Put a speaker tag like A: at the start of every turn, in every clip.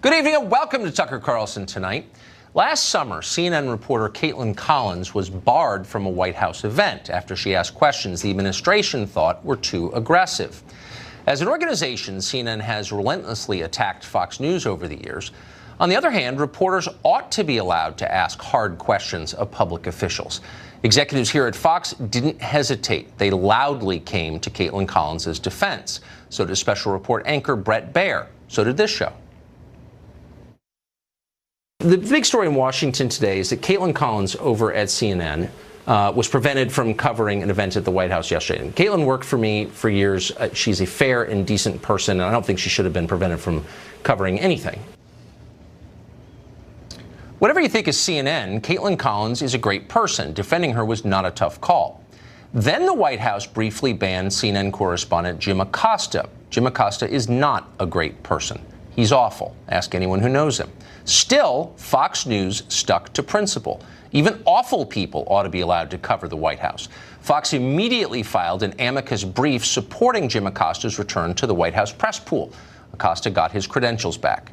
A: Good evening and welcome to Tucker Carlson Tonight. Last summer, CNN reporter Caitlin Collins was barred from a White House event after she asked questions the administration thought were too aggressive. As an organization, CNN has relentlessly attacked Fox News over the years. On the other hand, reporters ought to be allowed to ask hard questions of public officials. Executives here at Fox didn't hesitate. They loudly came to Caitlin Collins' defense. So did special report anchor Bret Baier. So did this show. The big story in Washington today is that Caitlin Collins over at CNN was prevented from covering an event at the White House yesterday. And Caitlin worked for me for years. She's a fair and decent person, and I don't think she should have been prevented from covering anything. Whatever you think of CNN, Caitlin Collins is a great person. Defending her was not a tough call. Then the White House briefly banned CNN correspondent Jim Acosta. Jim Acosta is not a great person. He's awful. Ask anyone who knows him. Still, Fox News stuck to principle. Even awful people ought to be allowed to cover the White House. Fox immediately filed an amicus brief supporting Jim Acosta's return to the White House press pool. Acosta got his credentials back.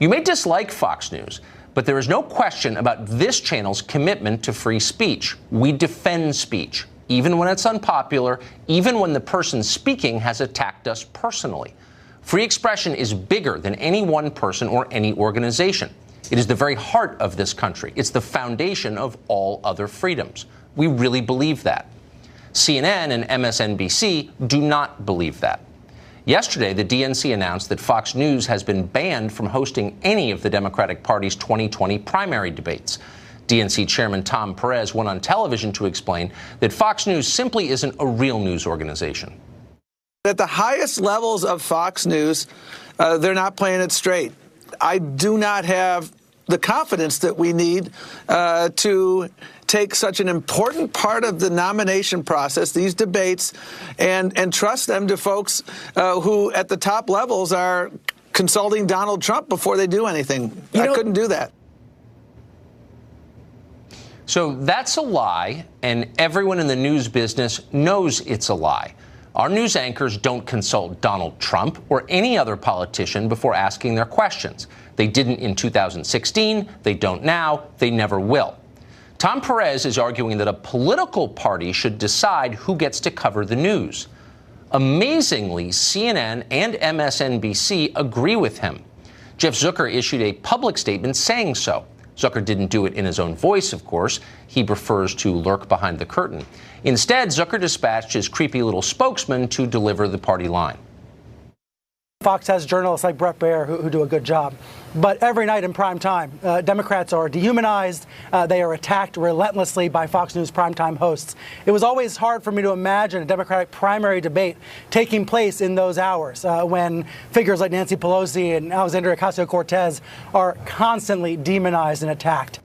A: You may dislike Fox News, but there is no question about this channel's commitment to free speech. We defend speech, even when it's unpopular, even when the person speaking has attacked us personally. Free expression is bigger than any one person or any organization. It is the very heart of this country. It's the foundation of all other freedoms. We really believe that. CNN and MSNBC do not believe that. Yesterday, the DNC announced that Fox News has been banned from hosting any of the Democratic Party's 2020 primary debates. DNC Chairman Tom Perez went on television to explain that Fox News simply isn't a real news organization.
B: At the highest levels of Fox News, they're not playing it straight. I do not have the confidence that we need to take such an important part of the nomination process, these debates, and trust them to folks who at the top levels are consulting Donald Trump before they do anything. I couldn't do that.
A: So that's a lie, and everyone in the news business knows it's a lie. Our news anchors don't consult Donald Trump or any other politician before asking their questions. They didn't in 2016, they don't now, they never will. Tom Perez is arguing that a political party should decide who gets to cover the news. Amazingly, CNN and MSNBC agree with him. Jeff Zucker issued a public statement saying so. Zucker didn't do it in his own voice, of course. He prefers to lurk behind the curtain. Instead, Zucker dispatched his creepy little spokesman to deliver the party line.
C: Fox has journalists like Bret Baier who do a good job. But every night in prime time, Democrats are dehumanized. They are attacked relentlessly by Fox News primetime hosts. It was always hard for me to imagine a Democratic primary debate taking place in those hours when figures like Nancy Pelosi and Alexandria Ocasio-Cortez are constantly demonized and attacked.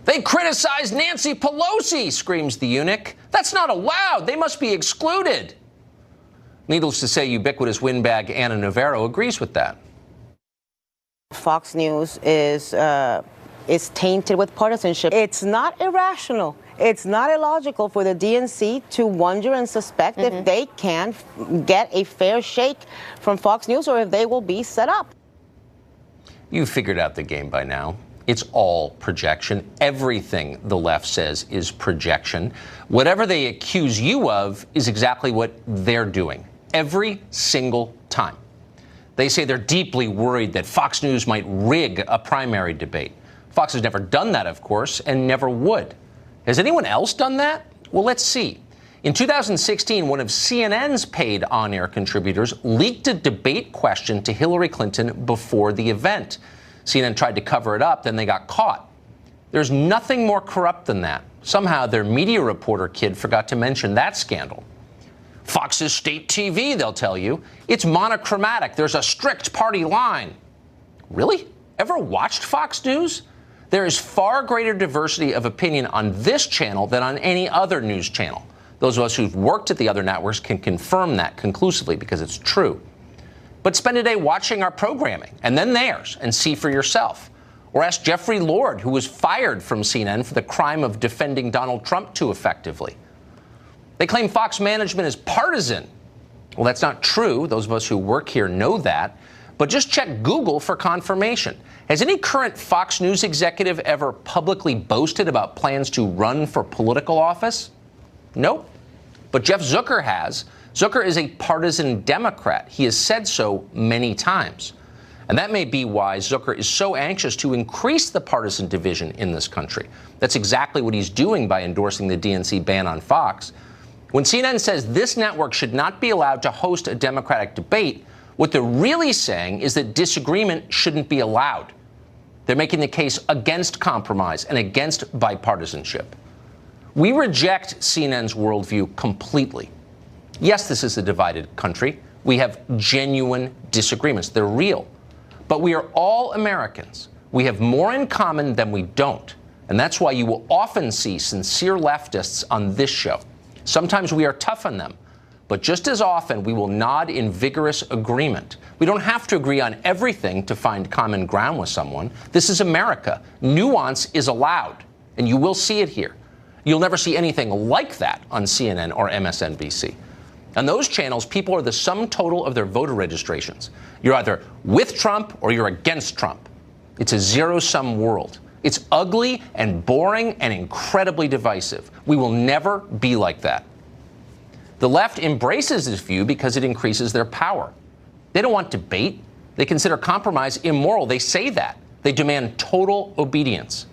A: They criticized Nancy Pelosi, screams the eunuch. That's not allowed. They must be excluded. Needless to say, ubiquitous windbag Anna Navarro agrees with that.
D: Fox News is tainted with partisanship. It's not irrational. It's not illogical for the DNC to wonder and suspect if they can get a fair shake from Fox News or if they will be set up.
A: You figured out the game by now. It's all projection. Everything the left says is projection. Whatever they accuse you of is exactly what they're doing. Every single time. They say they're deeply worried that Fox News might rig a primary debate. Fox has never done that, of course, and never would. Has anyone else done that? Well, let's see. In 2016, one of CNN's paid on-air contributors leaked a debate question to Hillary Clinton before the event. CNN tried to cover it up, then they got caught. There's nothing more corrupt than that. Somehow their media reporter kid forgot to mention that scandal. Fox is state TV, they'll tell you. It's monochromatic. There's a strict party line. Really? Ever watched Fox News? There is far greater diversity of opinion on this channel than on any other news channel. Those of us who've worked at the other networks can confirm that conclusively because it's true. But spend a day watching our programming and then theirs and see for yourself. Or ask Jeffrey Lord, who was fired from CNN for the crime of defending Donald Trump too effectively. They claim Fox management is partisan. Well, that's not true. Those of us who work here know that. But just check Google for confirmation. Has any current Fox News executive ever publicly boasted about plans to run for political office? Nope. But Jeff Zucker has. Zucker is a partisan Democrat. He has said so many times. And that may be why Zucker is so anxious to increase the partisan division in this country. That's exactly what he's doing by endorsing the DNC ban on Fox. When CNN says this network should not be allowed to host a Democratic debate, what they're really saying is that disagreement shouldn't be allowed. They're making the case against compromise and against bipartisanship. We reject CNN's worldview completely. Yes, this is a divided country. We have genuine disagreements. They're real. But we are all Americans. We have more in common than we don't. And that's why you will often see sincere leftists on this show. Sometimes we are tough on them. But just as often, we will nod in vigorous agreement. We don't have to agree on everything to find common ground with someone. This is America. Nuance is allowed, and you will see it here. You'll never see anything like that on CNN or MSNBC. On those channels, people are the sum total of their voter registrations. You're either with Trump or you're against Trump. It's a zero-sum world. It's ugly and boring and incredibly divisive. We will never be like that. The left embraces this view because it increases their power. They don't want debate. They consider compromise immoral. They say that. They demand total obedience.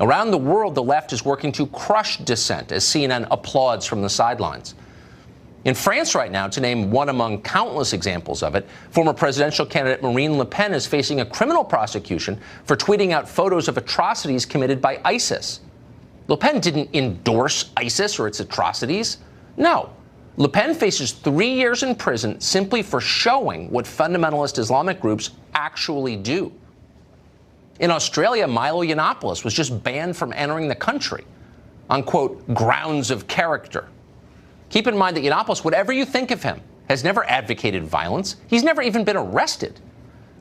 A: Around the world, the left is working to crush dissent as CNN applauds from the sidelines. In France right now, to name one among countless examples of it, former presidential candidate Marine Le Pen is facing a criminal prosecution for tweeting out photos of atrocities committed by ISIS. Le Pen didn't endorse ISIS or its atrocities. No. Le Pen faces 3 years in prison simply for showing what fundamentalist Islamic groups actually do. In Australia, Milo Yiannopoulos was just banned from entering the country on, quote, grounds of character. Keep in mind that Yiannopoulos, whatever you think of him, has never advocated violence. He's never even been arrested.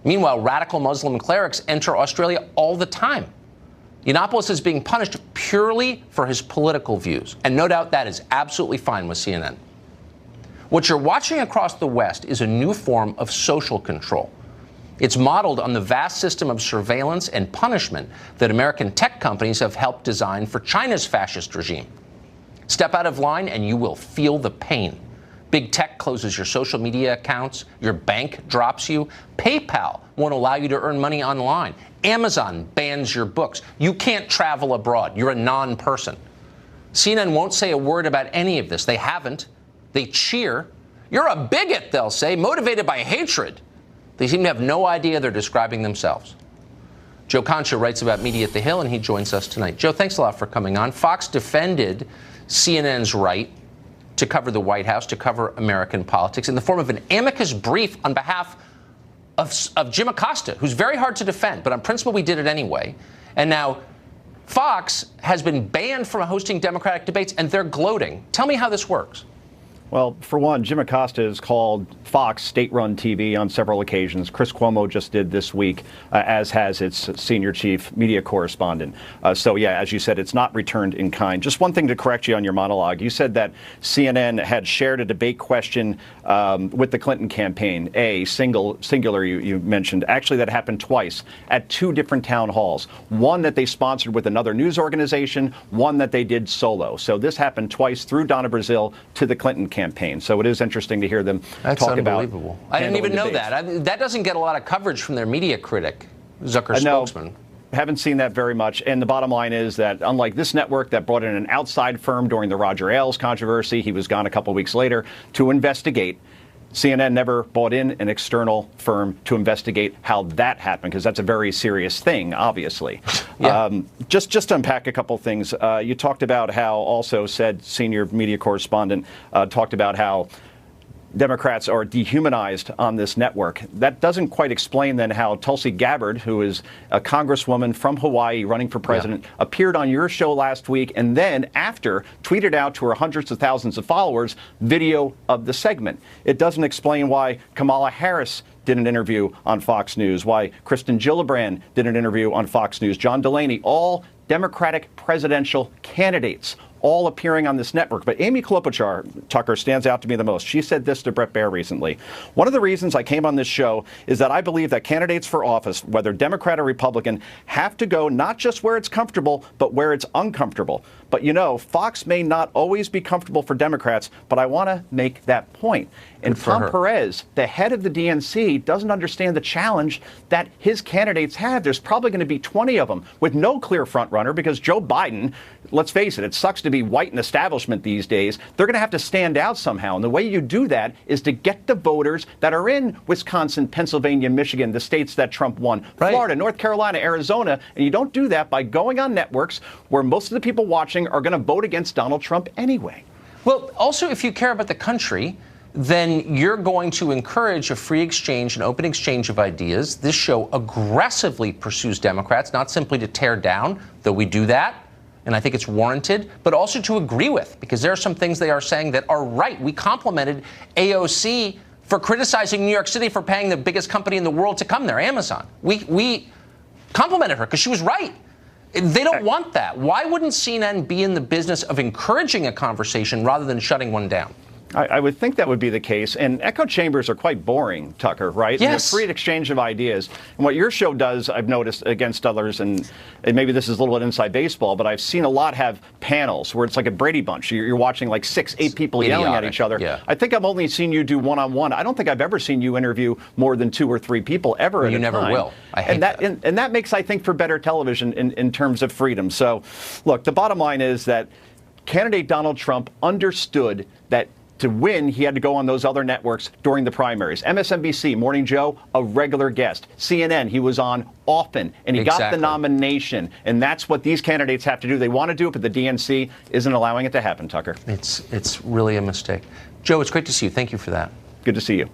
A: Meanwhile, radical Muslim clerics enter Australia all the time. Yiannopoulos is being punished purely for his political views, and no doubt that is absolutely fine with CNN. What you're watching across the West is a new form of social control. It's modeled on the vast system of surveillance and punishment that American tech companies have helped design for China's fascist regime. Step out of line and you will feel the pain. Big tech closes your social media accounts. Your bank drops you. PayPal won't allow you to earn money online. Amazon bans your books. You can't travel abroad. You're a non-person. CNN won't say a word about any of this. They haven't. They cheer. You're a bigot, they'll say, motivated by hatred. They seem to have no idea they're describing themselves. Joe Concha writes about media at The Hill, and he joins us tonight. Joe, thanks a lot for coming on. Fox defended CNN's right to cover the White House, to cover American politics, in the form of an amicus brief on behalf of Jim Acosta, who's very hard to defend. But on principle, we did it anyway. And now Fox has been banned from hosting Democratic debates, and they're gloating. Tell me how this works.
E: Well, for one, Jim Acosta has called Fox state-run TV on several occasions. Chris Cuomo just did this week, as has its senior chief media correspondent. So, yeah, as you said, it's not returned in kind. Just one thing to correct you on your monologue. You said that CNN had shared a debate question with the Clinton campaign. Singular, you mentioned. Actually, that happened twice at 2 different town halls. One that they sponsored with another news organization, one that they did solo. So this happened twice through Donna Brazile to the Clinton campaign. So it is interesting to hear them talk about.
A: Unbelievable. I didn't even know that. That doesn't get a lot of coverage from their media critic, Zucker's spokesman.
E: Haven't seen that very much. And the bottom line is that unlike this network that brought in an outside firm during the Roger Ailes controversy, he was gone a couple weeks later to investigate. CNN never brought in an external firm to investigate how that happened, because that's a very serious thing, obviously. Yeah. Just to unpack a couple things, you talked about how, also said senior media correspondent, talked about how Democrats are dehumanized on this network. That doesn't quite explain then how Tulsi Gabbard, who is a congresswoman from Hawaii running for president, appeared on your show last week and then after tweeted out to her hundreds of thousands of followers video of the segment. It doesn't explain why Kamala Harris did an interview on Fox News, why Kristen Gillibrand did an interview on Fox News, John Delaney, all Democratic presidential candidates, all appearing on this network. But Amy Klobuchar, Tucker, stands out to me the most. She said this to Bret Baier recently. One of the reasons I came on this show is that I believe that candidates for office, whether Democrat or Republican, have to go not just where it's comfortable, but where it's uncomfortable. But you know, Fox may not always be comfortable for Democrats, but I want to make that point. And Tom Perez, the head of the DNC, doesn't understand the challenge that his candidates have. There's probably going to be 20 of them with no clear front runner because Joe Biden, let's face it, it sucks to be white in establishment these days. They're going to have to stand out somehow. And the way you do that is to get the voters that are in Wisconsin, Pennsylvania, Michigan, the states that Trump won, Florida, North Carolina, Arizona. And you don't do that by going on networks where most of the people watching are going to vote against Donald Trump anyway.
A: Well, also, if you care about the country, then you're going to encourage a free exchange, an open exchange of ideas. This show aggressively pursues Democrats, not simply to tear down, though we do that, and I think it's warranted, but also to agree with, because there are some things they are saying that are right. We complimented AOC for criticizing New York City for paying the biggest company in the world to come there, Amazon. We complimented her because she was right. They don't want that. Why wouldn't CNN be in the business of encouraging a conversation rather than shutting one down?
E: I would think that would be the case. And echo chambers are quite boring, Tucker, right?
A: Yes.
E: And free exchange of ideas. And what your show does, I've noticed against others, and maybe this is a little bit inside baseball, but I've seen a lot have panels where it's like a Brady Bunch. You're watching like 6, 8 people yelling at each other.
A: Yeah.
E: I think I've only seen you do one-on-one. I don't think I've ever seen you interview more than 2 or 3 people ever at a time.
A: You never will. I hate that.
E: And that makes, I think, for better television in terms of freedom. So, look, the bottom line is that candidate Donald Trump understood that to win, he had to go on those other networks during the primaries. MSNBC, Morning Joe, a regular guest. CNN, he was on often, and he got the nomination. And that's what these candidates have to do. They want to do it, but the DNC isn't allowing it to happen, Tucker.
A: It's really a mistake. Joe, it's great to see you. Thank you for that.
E: Good to see you.